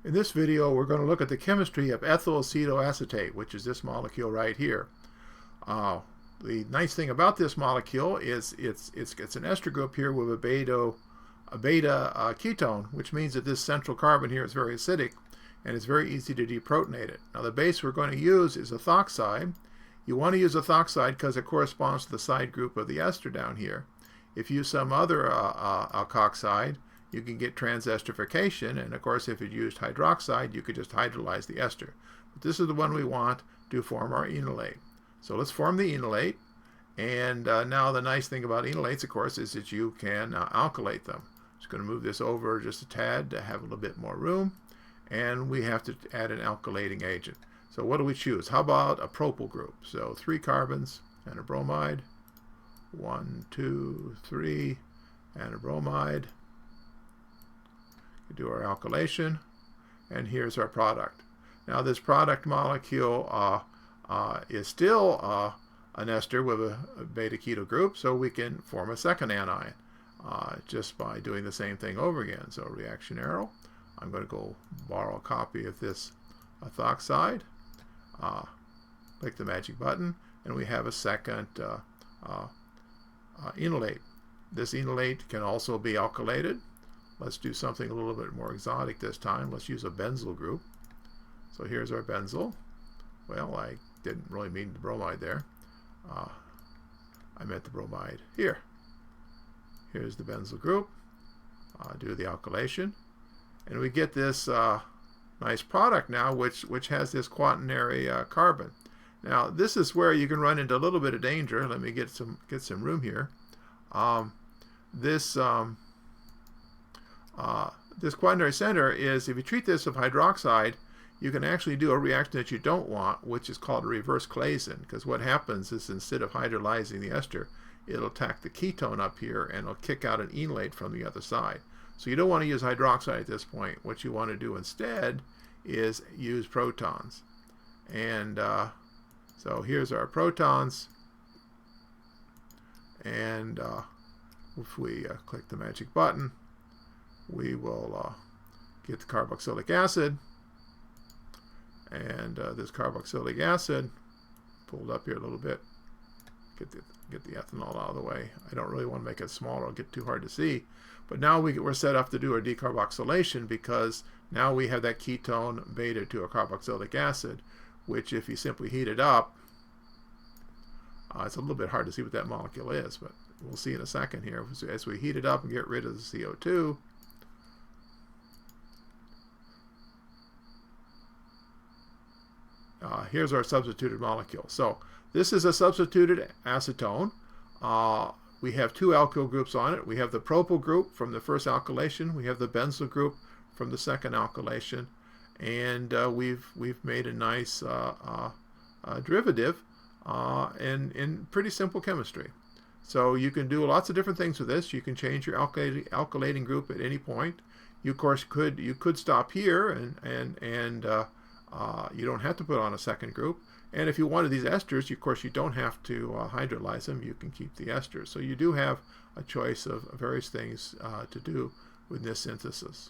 In this video, we're going to look at the chemistry of ethyl acetoacetate, which is this molecule right here. The nice thing about this molecule is it's an ester group here with a beta ketone, which means that this central carbon here is very acidic, and it's very easy to deprotonate it. Now, the base we're going to use is ethoxide. You want to use ethoxide because it corresponds to the side group of the ester down here. If you use some other alkoxide, you can get transesterification, and of course if you used hydroxide, you could just hydrolyze the ester. But this is the one we want to form our enolate. So let's form the enolate, and now the nice thing about enolates, of course, is that you can alkylate them. Just going to move this over just a tad to have a little bit more room, and we have to add an alkylating agent. So what do we choose? How about a propyl group? So 3 carbons and a bromide. 1, 2, 3, and a bromide. We do our alkylation, and here's our product. Now this product molecule is still an ester with a beta keto group, so we can form a second anion just by doing the same thing over again. So reaction arrow. I'm going to go borrow a copy of this ethoxide. Click the magic button, and we have a second enolate. This enolate can also be alkylated. Let's do something a little bit more exotic this time. Let's use a benzyl group. So here's our benzyl. Well, I didn't really mean the bromide there. I meant the bromide here. Here's the benzyl group. Do the alkylation. And we get this nice product now, which has this quaternary carbon. Now, this is where you can run into a little bit of danger. Let me get some room here. This quaternary center is, if you treat this with hydroxide, you can actually do a reaction that you don't want, which is called a reverse Claisen, because what happens is instead of hydrolyzing the ester, it'll attack the ketone up here and it'll kick out an enolate from the other side. So you don't want to use hydroxide at this point. What you want to do instead is use protons. And so here's our protons, and if we click the magic button, we will get the carboxylic acid, and this carboxylic acid pulled up here a little bit. Get the ethanol out of the way. I don't really want to make it smaller; it'll get too hard to see. But now we're set up to do our decarboxylation, because now we have that ketone beta to a carboxylic acid, which if you simply heat it up, it's a little bit hard to see what that molecule is, but we'll see in a second here. As we heat it up and get rid of the CO2, here's our substituted molecule. So this is a substituted acetone. We have 2 alkyl groups on it. We have the propyl group from the first alkylation. We have the benzyl group from the second alkylation, and we've made a nice derivative in pretty simple chemistry. So you can do lots of different things with this. You can change your alkylating group at any point. You of course could stop here, and you don't have to put on a second group. And if you wanted these esters, of course you don't have to hydrolyze them. You can keep the esters. So you do have a choice of various things to do with this synthesis.